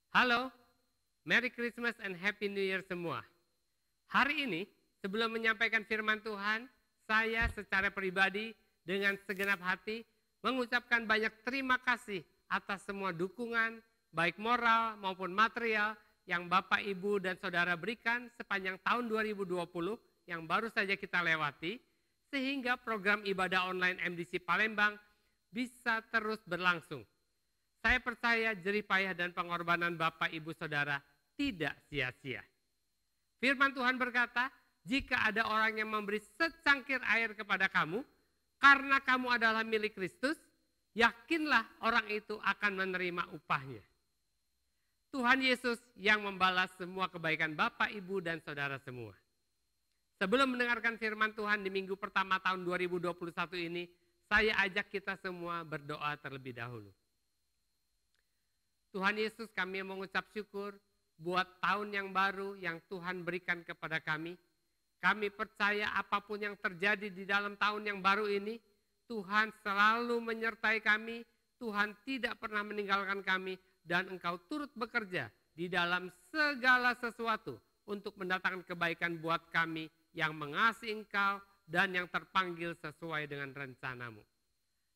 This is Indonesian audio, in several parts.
Halo, Merry Christmas and Happy New Year semua. Hari ini, sebelum menyampaikan firman Tuhan, saya secara pribadi dengan segenap hati mengucapkan banyak terima kasih atas semua dukungan, baik moral maupun material yang Bapak, Ibu, dan Saudara berikan sepanjang tahun 2020 yang baru saja kita lewati, sehingga program ibadah online MDC Palembang bisa terus berlangsung. Saya percaya jerih payah dan pengorbanan Bapak, Ibu, Saudara tidak sia-sia. Firman Tuhan berkata, jika ada orang yang memberi secangkir air kepada kamu, karena kamu adalah milik Kristus, yakinlah orang itu akan menerima upahnya. Tuhan Yesus yang membalas semua kebaikan Bapak, Ibu, dan Saudara semua. Sebelum mendengarkan firman Tuhan di minggu pertama tahun 2021 ini, saya ajak kita semua berdoa terlebih dahulu. Tuhan Yesus, kami mengucap syukur buat tahun yang baru yang Tuhan berikan kepada kami. Kami percaya apapun yang terjadi di dalam tahun yang baru ini, Tuhan selalu menyertai kami, Tuhan tidak pernah meninggalkan kami, dan Engkau turut bekerja di dalam segala sesuatu untuk mendatangkan kebaikan buat kami yang mengasihi Engkau dan yang terpanggil sesuai dengan rencanamu.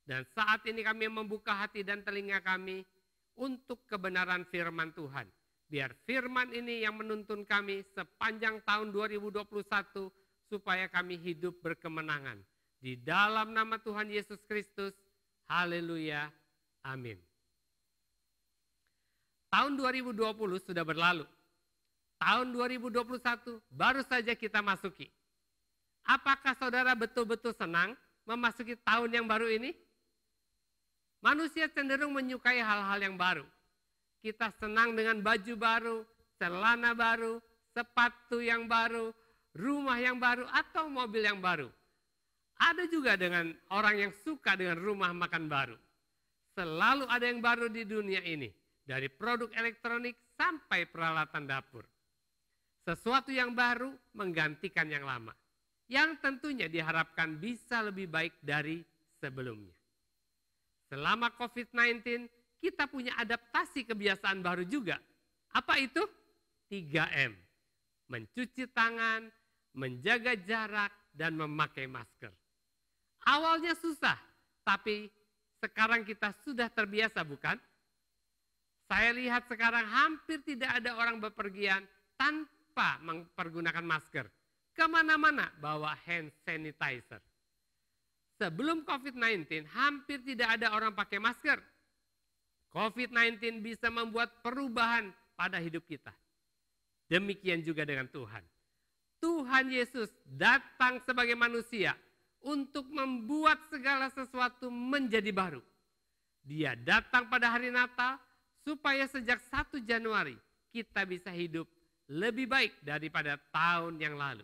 Dan saat ini kami membuka hati dan telinga kami untuk kebenaran firman Tuhan. Biar firman ini yang menuntun kami sepanjang tahun 2021 supaya kami hidup berkemenangan. Di dalam nama Tuhan Yesus Kristus, haleluya, amin. Tahun 2020 sudah berlalu. Tahun 2021 baru saja kita masuki. Apakah saudara betul-betul senang memasuki tahun yang baru ini? Manusia cenderung menyukai hal-hal yang baru. Kita senang dengan baju baru, celana baru, sepatu yang baru, rumah yang baru, atau mobil yang baru. Ada juga dengan orang yang suka dengan rumah makan baru. Selalu ada yang baru di dunia ini, dari produk elektronik sampai peralatan dapur. Sesuatu yang baru menggantikan yang lama, yang tentunya diharapkan bisa lebih baik dari sebelumnya. Selama COVID-19, kita punya adaptasi kebiasaan baru juga. Apa itu? 3M. Mencuci tangan, menjaga jarak, dan memakai masker. Awalnya susah, tapi sekarang kita sudah terbiasa, bukan? Saya lihat sekarang hampir tidak ada orang bepergian tanpa mempergunakan masker. Kemana-mana bawa hand sanitizer. Sebelum COVID-19 hampir tidak ada orang pakai masker. COVID-19 bisa membuat perubahan pada hidup kita. Demikian juga dengan Tuhan. Tuhan Yesus datang sebagai manusia untuk membuat segala sesuatu menjadi baru. Dia datang pada hari Natal supaya sejak 1 Januari kita bisa hidup lebih baik daripada tahun yang lalu.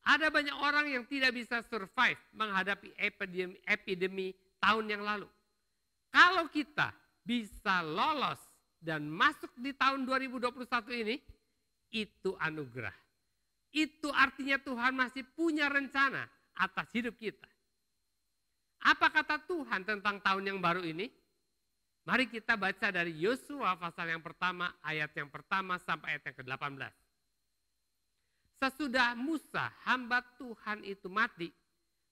Ada banyak orang yang tidak bisa survive menghadapi epidemi tahun yang lalu. Kalau kita bisa lolos dan masuk di tahun 2021 ini, itu anugerah. Itu artinya Tuhan masih punya rencana atas hidup kita. Apa kata Tuhan tentang tahun yang baru ini? Mari kita baca dari Yosua pasal yang pertama, ayat yang pertama sampai ayat yang ke-18. Sesudah Musa, hamba Tuhan itu mati,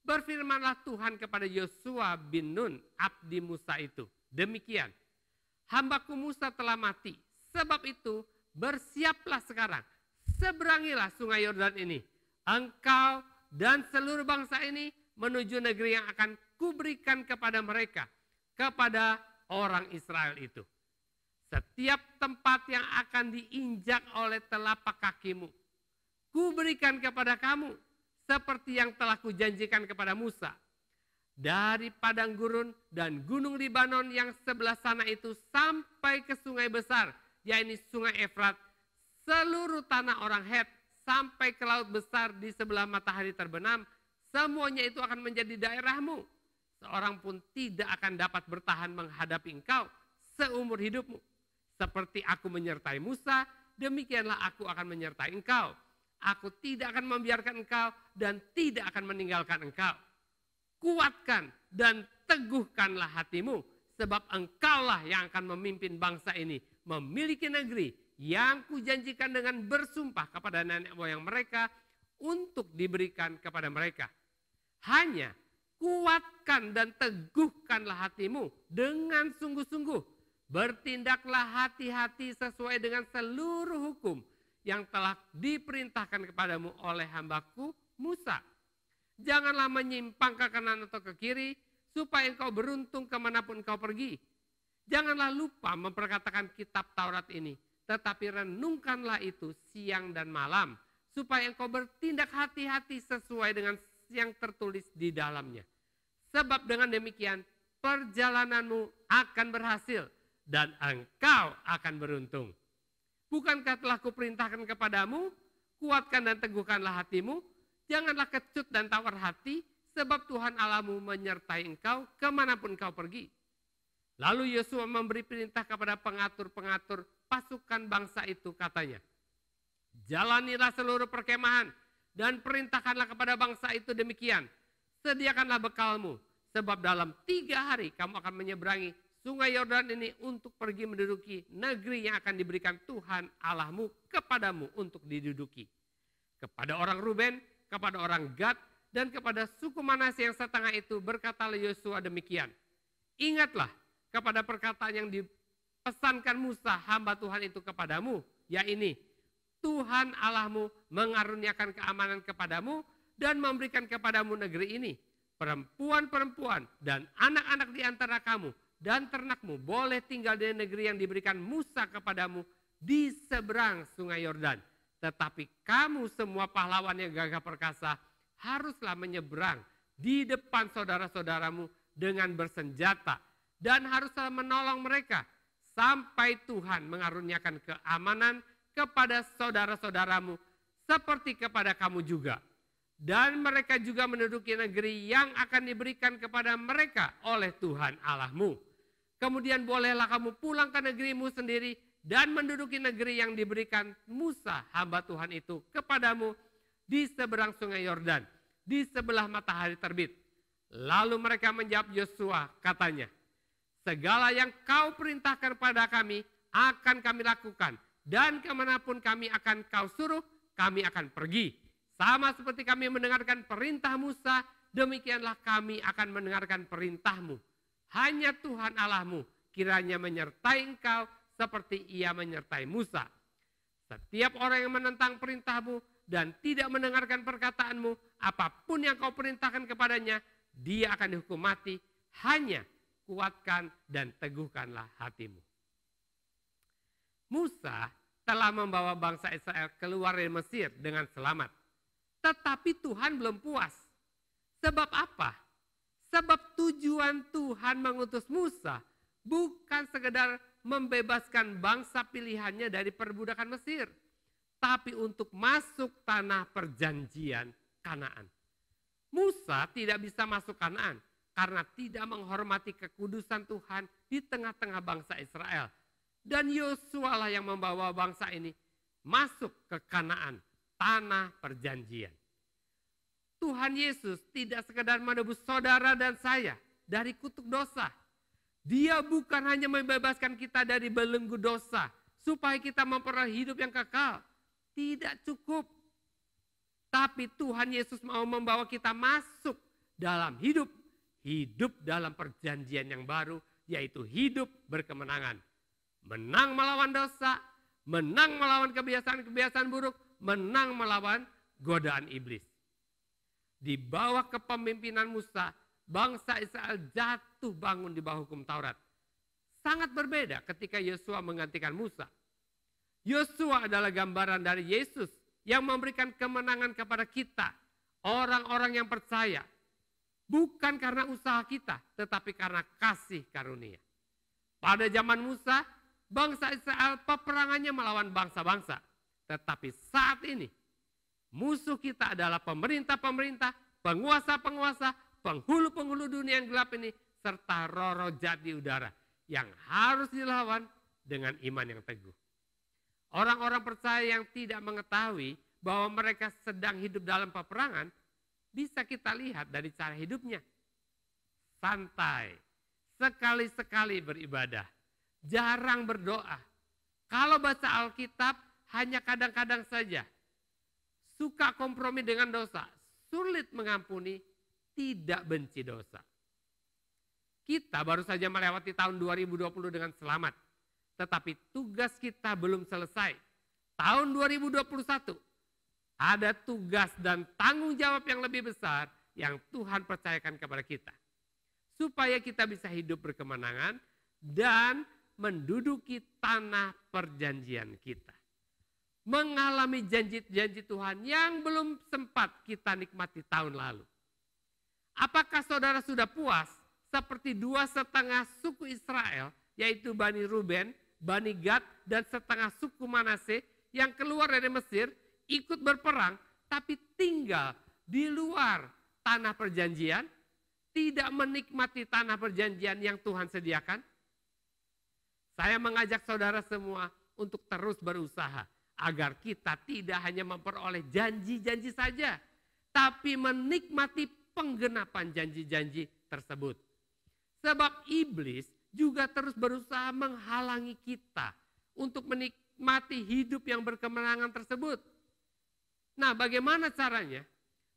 berfirmanlah Tuhan kepada Yosua bin Nun, abdi Musa itu. Demikian, hambaku Musa telah mati, sebab itu bersiaplah sekarang, seberangilah sungai Yordan ini. Engkau dan seluruh bangsa ini menuju negeri yang akan kuberikan kepada mereka, kepada orang Israel itu. Setiap tempat yang akan diinjak oleh telapak kakimu, kuberikan kepada kamu seperti yang telah kujanjikan kepada Musa. Dari padang gurun dan gunung Libanon yang sebelah sana itu sampai ke sungai besar, yaitu sungai Efrat, seluruh tanah orang Het, sampai ke laut besar di sebelah matahari terbenam, semuanya itu akan menjadi daerahmu. Seorang pun tidak akan dapat bertahan menghadapi engkau seumur hidupmu. Seperti aku menyertai Musa, demikianlah aku akan menyertai engkau. Aku tidak akan membiarkan engkau dan tidak akan meninggalkan engkau. Kuatkan dan teguhkanlah hatimu, sebab engkaulah yang akan memimpin bangsa ini memiliki negeri yang kujanjikan dengan bersumpah kepada nenek moyang mereka untuk diberikan kepada mereka. Hanya kuatkan dan teguhkanlah hatimu dengan sungguh-sungguh. Bertindaklah hati-hati sesuai dengan seluruh hukum yang telah diperintahkan kepadamu oleh hambaku Musa. Janganlah menyimpang ke kanan atau ke kiri, supaya engkau beruntung kemanapun engkau pergi. Janganlah lupa memperkatakan kitab Taurat ini, tetapi renungkanlah itu siang dan malam, supaya engkau bertindak hati-hati sesuai dengan yang tertulis di dalamnya. Sebab dengan demikian perjalananmu akan berhasil dan engkau akan beruntung. Bukankah telah kuperintahkan kepadamu, kuatkan dan teguhkanlah hatimu, janganlah kecut dan tawar hati, sebab Tuhan Allahmu menyertai engkau kemanapun engkau pergi. Lalu Yosua memberi perintah kepada pengatur-pengatur pasukan bangsa itu, katanya, jalanilah seluruh perkemahan dan perintahkanlah kepada bangsa itu demikian. Sediakanlah bekalmu, sebab dalam 3 hari kamu akan menyeberangi sungai Yordan ini untuk pergi menduduki negeri yang akan diberikan Tuhan Allahmu kepadamu untuk diduduki. Kepada orang Ruben, kepada orang Gad, dan kepada suku Manasye yang setengah itu berkatalah Yosua demikian. Ingatlah kepada perkataan yang dipesankan Musa hamba Tuhan itu kepadamu, yaitu Tuhan Allahmu mengaruniakan keamanan kepadamu dan memberikan kepadamu negeri ini. Perempuan-perempuan dan anak-anak di antara kamu dan ternakmu boleh tinggal di negeri yang diberikan Musa kepadamu di seberang sungai Yordan. Tetapi kamu semua pahlawan yang gagah perkasa haruslah menyeberang di depan saudara-saudaramu dengan bersenjata dan haruslah menolong mereka sampai Tuhan mengaruniakan keamanan kepada saudara-saudaramu seperti kepada kamu juga. Dan mereka juga menduduki negeri yang akan diberikan kepada mereka oleh Tuhan Allahmu. Kemudian bolehlah kamu pulang ke negerimu sendiri dan menduduki negeri yang diberikan Musa hamba Tuhan itu kepadamu di seberang sungai Yordan, di sebelah matahari terbit. Lalu mereka menjawab Yosua, katanya, segala yang kau perintahkan pada kami akan kami lakukan, dan kemanapun kami akan kau suruh, kami akan pergi. Sama seperti kami mendengarkan perintah Musa, demikianlah kami akan mendengarkan perintahmu. Hanya Tuhan Allahmu kiranya menyertai engkau seperti ia menyertai Musa. Setiap orang yang menentang perintahmu dan tidak mendengarkan perkataanmu, apapun yang kau perintahkan kepadanya, dia akan dihukum mati. Hanya kuatkan dan teguhkanlah hatimu. Musa telah membawa bangsa Israel keluar dari Mesir dengan selamat. Tetapi Tuhan belum puas. Sebab apa? Sebab tujuan Tuhan mengutus Musa bukan sekedar membebaskan bangsa pilihannya dari perbudakan Mesir, tapi untuk masuk tanah perjanjian Kanaan. Musa tidak bisa masuk Kanaan karena tidak menghormati kekudusan Tuhan di tengah-tengah bangsa Israel. Dan Yosua lah yang membawa bangsa ini masuk ke Kanaan, tanah perjanjian. Tuhan Yesus tidak sekedar menebus saudara dan saya dari kutuk dosa. Dia bukan hanya membebaskan kita dari belenggu dosa supaya kita memperoleh hidup yang kekal. Tidak cukup. Tapi Tuhan Yesus mau membawa kita masuk dalam hidup dalam perjanjian yang baru, yaitu hidup berkemenangan. Menang melawan dosa, menang melawan kebiasaan-kebiasaan buruk, menang melawan godaan iblis. Di bawah kepemimpinan Musa, bangsa Israel jatuh bangun di bawah hukum Taurat. Sangat berbeda ketika Yosua menggantikan Musa. Yosua adalah gambaran dari Yesus yang memberikan kemenangan kepada kita, orang-orang yang percaya. Bukan karena usaha kita, tetapi karena kasih karunia. Pada zaman Musa, bangsa Israel peperangannya melawan bangsa-bangsa. Tetapi saat ini, musuh kita adalah pemerintah-pemerintah, penguasa-penguasa, penghulu-penghulu dunia yang gelap ini, serta roh-roh jahat di udara yang harus dilawan dengan iman yang teguh. Orang-orang percaya yang tidak mengetahui bahwa mereka sedang hidup dalam peperangan, bisa kita lihat dari cara hidupnya. Santai, sekali-sekali beribadah, jarang berdoa, Kalau baca Alkitab hanya kadang-kadang saja. Suka kompromi dengan dosa, sulit mengampuni, tidak benci dosa. Kita baru saja melewati tahun 2020 dengan selamat. Tetapi tugas kita belum selesai. Tahun 2021 ada tugas dan tanggung jawab yang lebih besar yang Tuhan percayakan kepada kita. Supaya kita bisa hidup berkemenangan dan menduduki tanah perjanjian kita. Mengalami janji-janji Tuhan yang belum sempat kita nikmati tahun lalu. Apakah saudara sudah puas seperti 2,5 suku Israel, yaitu Bani Ruben, Bani Gad, dan setengah suku Manase yang keluar dari Mesir, ikut berperang, tapi tinggal di luar tanah perjanjian, tidak menikmati tanah perjanjian yang Tuhan sediakan? Saya mengajak saudara semua untuk terus berusaha, agar kita tidak hanya memperoleh janji-janji saja, tapi menikmati penggenapan janji-janji tersebut. Sebab iblis juga terus berusaha menghalangi kita untuk menikmati hidup yang berkemenangan tersebut. Nah, bagaimana caranya?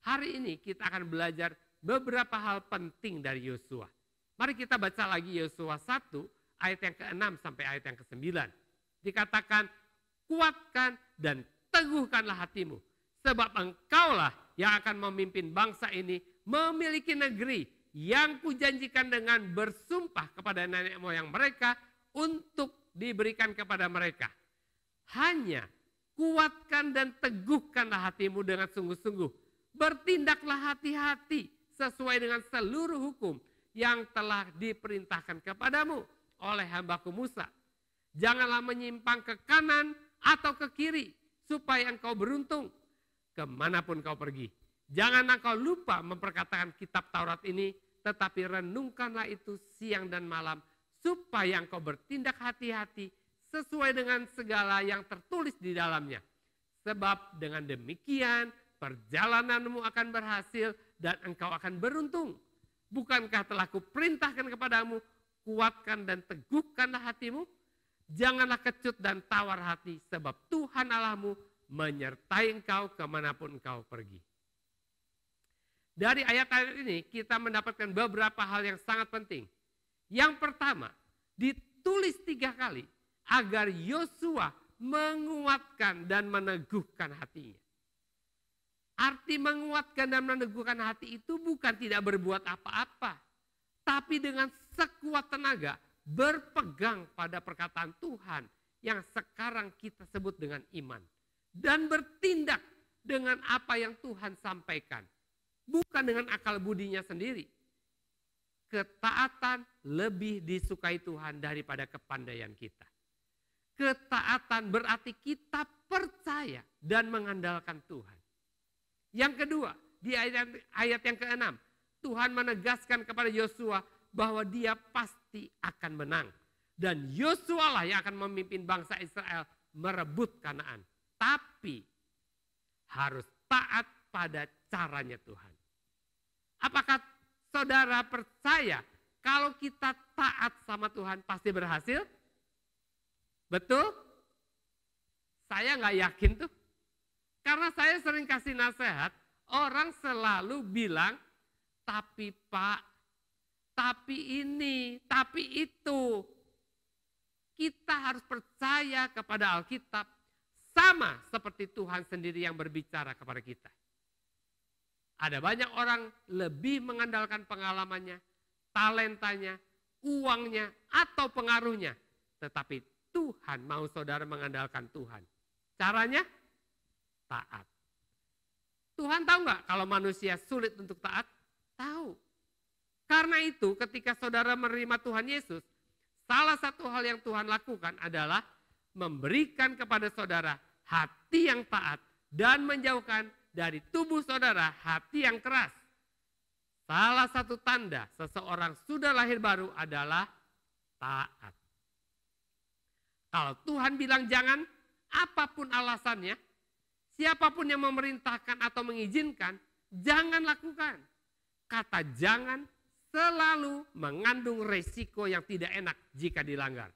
Hari ini kita akan belajar beberapa hal penting dari Yosua. Mari kita baca lagi Yosua 1 ayat yang ke-6 sampai ayat yang ke-9. Dikatakan, kuatkan dan teguhkanlah hatimu, sebab engkaulah yang akan memimpin bangsa ini memiliki negeri yang kujanjikan dengan bersumpah kepada nenek moyang mereka untuk diberikan kepada mereka. Hanya kuatkan dan teguhkanlah hatimu dengan sungguh-sungguh. Bertindaklah hati-hati sesuai dengan seluruh hukum yang telah diperintahkan kepadamu oleh hambaku Musa. Janganlah menyimpang ke kanan atau ke kiri, supaya engkau beruntung kemanapun kau pergi. Janganlah kau lupa memperkatakan kitab Taurat ini, tetapi renungkanlah itu siang dan malam, supaya engkau bertindak hati-hati sesuai dengan segala yang tertulis di dalamnya. Sebab dengan demikian perjalananmu akan berhasil dan engkau akan beruntung. Bukankah telah kuperintahkan kepadamu, kuatkan dan teguhkanlah hatimu? Janganlah kecut dan tawar hati, sebab Tuhan Allahmu menyertai engkau kemanapun engkau pergi. Dari ayat-ayat ini kita mendapatkan beberapa hal yang sangat penting. Yang pertama, ditulis 3 kali agar Yosua menguatkan dan meneguhkan hatinya. Arti menguatkan dan meneguhkan hati itu bukan tidak berbuat apa-apa, tapi dengan sekuat tenaga berpegang pada perkataan Tuhan yang sekarang kita sebut dengan iman. Dan bertindak dengan apa yang Tuhan sampaikan. Bukan dengan akal budinya sendiri. Ketaatan lebih disukai Tuhan daripada kepandaian kita. Ketaatan berarti kita percaya dan mengandalkan Tuhan. Yang kedua, di ayat yang ke-6, Tuhan menegaskan kepada Yosua bahwa dia pasti akan menang. Dan Yosua lah yang akan memimpin bangsa Israel merebut Kanaan. Tapi harus taat pada caranya Tuhan. Apakah saudara percaya kalau kita taat sama Tuhan pasti berhasil? Betul? Saya nggak yakin tuh. Karena saya sering kasih nasihat, orang selalu bilang, tapi Pak, tapi ini, tapi itu. Kita harus percaya kepada Alkitab sama seperti Tuhan sendiri yang berbicara kepada kita. Ada banyak orang lebih mengandalkan pengalamannya, talentanya, uangnya, atau pengaruhnya. Tetapi Tuhan mau saudara mengandalkan Tuhan. Caranya taat. Tuhan tahu nggak kalau manusia sulit untuk taat? Tahu. Karena itu ketika saudara menerima Tuhan Yesus, salah satu hal yang Tuhan lakukan adalah memberikan kepada saudara hati yang taat dan menjauhkan dari tubuh saudara hati yang keras. Salah satu tanda seseorang sudah lahir baru adalah taat. Kalau Tuhan bilang jangan, apapun alasannya, siapapun yang memerintahkan atau mengizinkan, jangan lakukan. Kata jangan selalu mengandung resiko yang tidak enak jika dilanggar.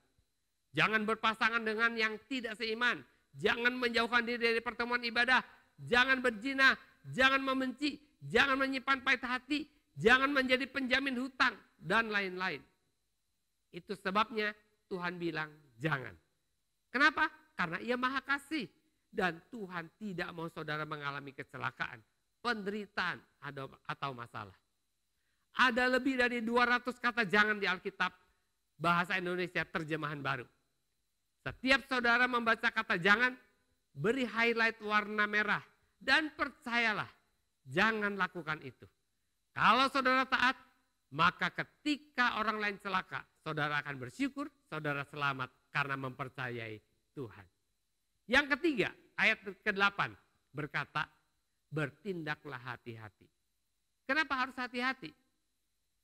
Jangan berpasangan dengan yang tidak seiman. Jangan menjauhkan diri dari pertemuan ibadah. Jangan berzina, jangan membenci, jangan menyimpan pahit hati, jangan menjadi penjamin hutang, dan lain-lain. Itu sebabnya Tuhan bilang jangan. Kenapa? Karena Ia Maha Kasih. Dan Tuhan tidak mau saudara mengalami kecelakaan, penderitaan, atau masalah. Ada lebih dari 200 kata jangan di Alkitab bahasa Indonesia terjemahan baru. Setiap saudara membaca kata jangan, beri highlight warna merah. Dan percayalah, jangan lakukan itu. Kalau saudara taat, maka ketika orang lain celaka, saudara akan bersyukur, saudara selamat karena mempercayai Tuhan. Yang ketiga, ayat ke-8 berkata, bertindaklah hati-hati. Kenapa harus hati-hati?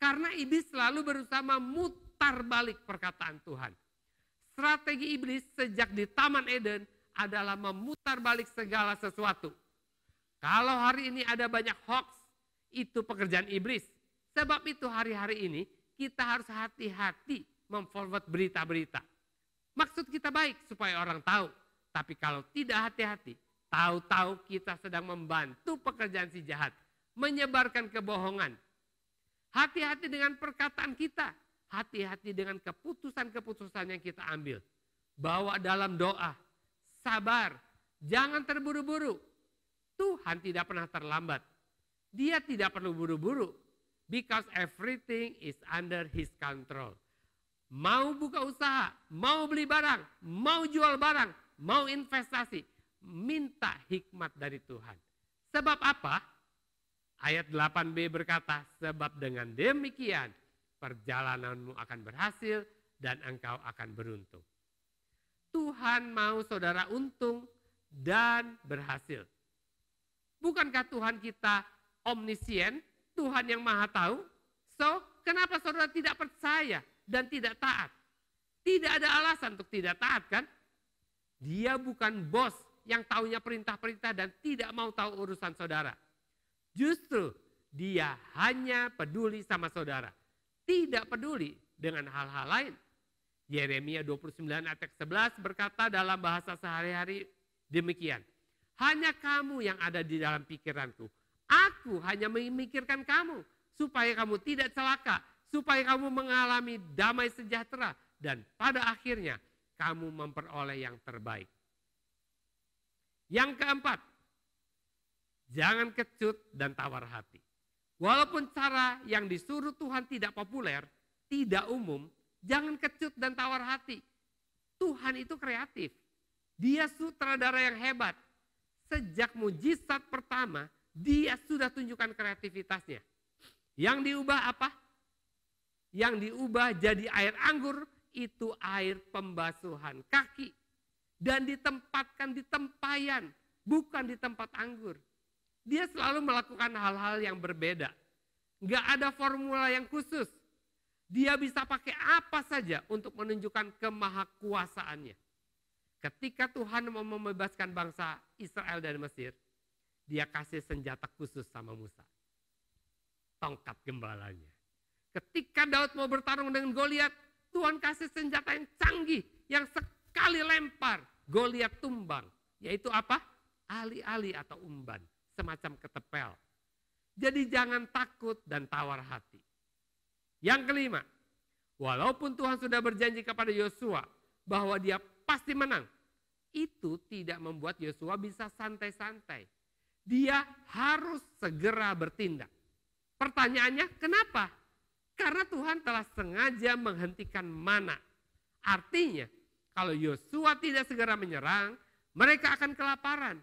Karena iblis selalu berusaha memutar balik perkataan Tuhan. Strategi iblis sejak di Taman Eden adalah memutar balik segala sesuatu. Kalau hari ini ada banyak hoax, itu pekerjaan iblis. Sebab itu hari-hari ini kita harus hati-hati memforward berita-berita. Maksud kita baik supaya orang tahu. Tapi kalau tidak hati-hati, tahu-tahu kita sedang membantu pekerjaan si jahat. Menyebarkan kebohongan. Hati-hati dengan perkataan kita. Hati-hati dengan keputusan-keputusan yang kita ambil. Bawa dalam doa. Sabar. Jangan terburu-buru. Tuhan tidak pernah terlambat. Dia tidak perlu buru-buru. Because everything is under His control. Mau buka usaha, mau beli barang, mau jual barang, mau investasi, minta hikmat dari Tuhan. Sebab apa? Ayat 8b berkata, sebab dengan demikian perjalananmu akan berhasil dan engkau akan beruntung. Tuhan mau saudara untung dan berhasil. Bukankah Tuhan kita omnisien, Tuhan yang maha tahu? So, kenapa saudara tidak percaya dan tidak taat? Tidak ada alasan untuk tidak taat kan? Dia bukan bos yang taunya perintah-perintah dan tidak mau tahu urusan saudara. Justru dia hanya peduli sama saudara. Tidak peduli dengan hal-hal lain. Yeremia 29 ayat 11 berkata dalam bahasa sehari-hari demikian. Hanya kamu yang ada di dalam pikiranku. Aku hanya memikirkan kamu supaya kamu tidak celaka, supaya kamu mengalami damai sejahtera dan pada akhirnya kamu memperoleh yang terbaik. Yang keempat, jangan kecut dan tawar hati. Walaupun cara yang disuruh Tuhan tidak populer, tidak umum, jangan kecut dan tawar hati. Tuhan itu kreatif. Dia sutradara yang hebat. Sejak mujizat pertama, dia sudah tunjukkan kreativitasnya. Yang diubah apa? Yang diubah jadi air anggur, itu air pembasuhan kaki. Dan ditempatkan di tempayan, bukan di tempat anggur. Dia selalu melakukan hal-hal yang berbeda. Nggak ada formula yang khusus. Dia bisa pakai apa saja untuk menunjukkan kemahakuasaannya. Ketika Tuhan mau membebaskan bangsa Israel dari Mesir, dia kasih senjata khusus sama Musa. Tongkat gembalanya. Ketika Daud mau bertarung dengan Goliat, Tuhan kasih senjata yang canggih, yang sekali lempar, Goliat tumbang. Yaitu apa? Ali-ali atau umban, semacam ketepel. Jadi jangan takut dan tawar hati. Yang kelima, walaupun Tuhan sudah berjanji kepada Yosua bahwa dia pasti menang, itu tidak membuat Yosua bisa santai-santai. Dia harus segera bertindak. Pertanyaannya, kenapa? Karena Tuhan telah sengaja menghentikan mana. Artinya, kalau Yosua tidak segera menyerang, mereka akan kelaparan.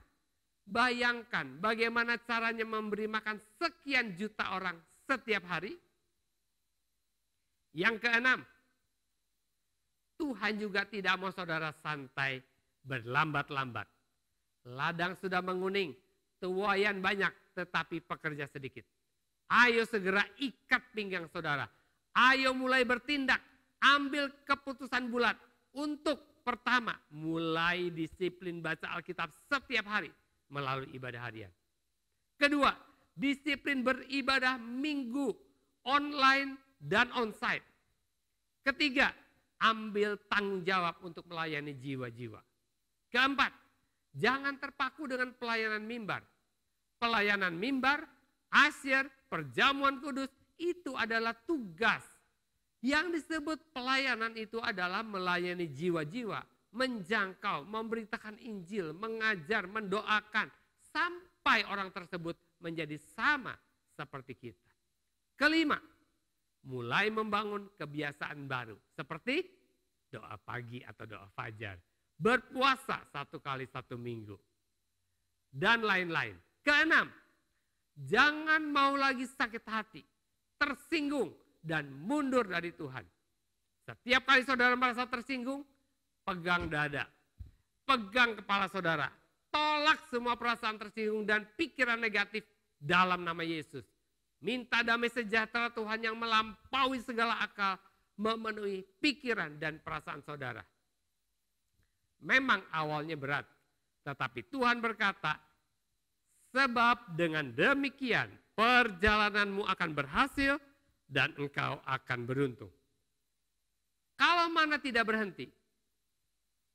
Bayangkan bagaimana caranya memberi makan sekian juta orang setiap hari. Yang keenam, Tuhan juga tidak mau saudara santai berlambat-lambat. Ladang sudah menguning, tuaian banyak tetapi pekerja sedikit. Ayo segera ikat pinggang saudara. Ayo mulai bertindak, ambil keputusan bulat untuk pertama mulai disiplin baca Alkitab setiap hari melalui ibadah harian. Kedua, disiplin beribadah minggu online dan onsite. Ketiga, ambil tanggung jawab untuk melayani jiwa-jiwa. Keempat, jangan terpaku dengan pelayanan mimbar. Pelayanan mimbar, asyir, perjamuan kudus itu adalah tugas. Yang disebut pelayanan itu adalah melayani jiwa-jiwa, menjangkau, memberitakan Injil, mengajar, mendoakan, sampai orang tersebut menjadi sama seperti kita. Kelima, mulai membangun kebiasaan baru seperti doa pagi atau doa fajar, berpuasa 1 kali 1 minggu, dan lain-lain. Keenam, jangan mau lagi sakit hati, tersinggung, dan mundur dari Tuhan. Setiap kali saudara merasa tersinggung, pegang dada, pegang kepala saudara, tolak semua perasaan tersinggung dan pikiran negatif dalam nama Yesus. Minta damai sejahtera Tuhan yang melampaui segala akal memenuhi pikiran dan perasaan saudara. Memang awalnya berat, tetapi Tuhan berkata, sebab dengan demikian perjalananmu akan berhasil dan engkau akan beruntung. Kalau mana tidak berhenti,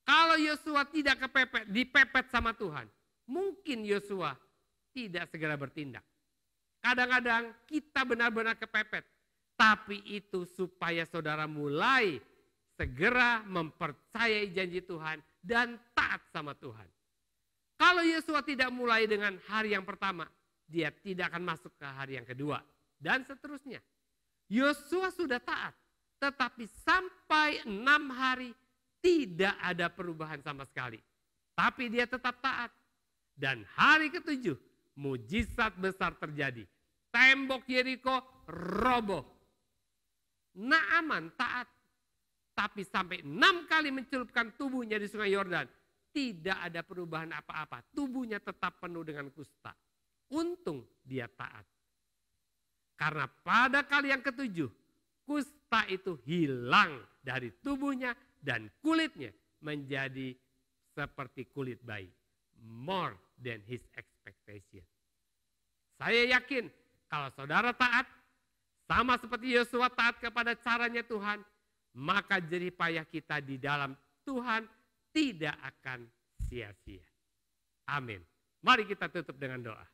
kalau Yosua tidak dipepet sama Tuhan, mungkin Yosua tidak segera bertindak. Kadang-kadang kita benar-benar kepepet, tapi itu supaya saudara mulai segera mempercayai janji Tuhan dan taat sama Tuhan. Kalau Yosua tidak mulai dengan hari yang pertama, dia tidak akan masuk ke hari yang kedua, dan seterusnya. Yosua sudah taat, tetapi sampai 6 hari tidak ada perubahan sama sekali. Tapi dia tetap taat. Dan hari ke-7, mujizat besar terjadi. Tembok Yeriko roboh. Naaman taat. Tapi sampai 6 kali mencelupkan tubuhnya di sungai Yordan, tidak ada perubahan apa-apa. Tubuhnya tetap penuh dengan kusta. Untung dia taat. Karena pada kali yang ke-7, kusta itu hilang dari tubuhnya dan kulitnya menjadi seperti kulit bayi. More than his expectation. Saya yakin kalau saudara taat, sama seperti Yosua taat kepada caranya Tuhan, maka jerih payah kita di dalam Tuhan tidak akan sia-sia. Amin. Mari kita tutup dengan doa.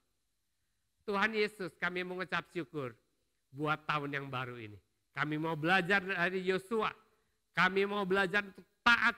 Tuhan Yesus, kami mengucap syukur buat tahun yang baru ini. Kami mau belajar dari Yosua. Kami mau belajar untuk taat.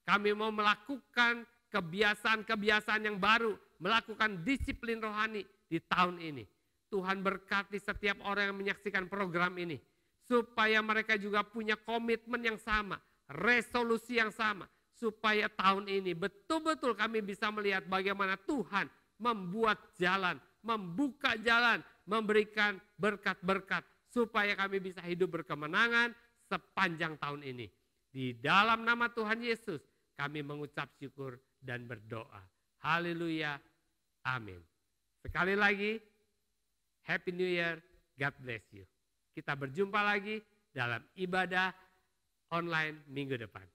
Kami mau melakukan kebiasaan-kebiasaan yang baru. Melakukan disiplin rohani di tahun ini. Tuhan berkati setiap orang yang menyaksikan program ini. Supaya mereka juga punya komitmen yang sama. Resolusi yang sama. Supaya tahun ini betul-betul kami bisa melihat bagaimana Tuhan membuat jalan. Membuka jalan. Memberikan berkat-berkat. Supaya kami bisa hidup berkemenangan sepanjang tahun ini. Di dalam nama Tuhan Yesus kami mengucap syukur dan berdoa. Haleluya. Amin. Sekali lagi, Happy New Year. God bless you. Kita berjumpa lagi dalam ibadah online minggu depan.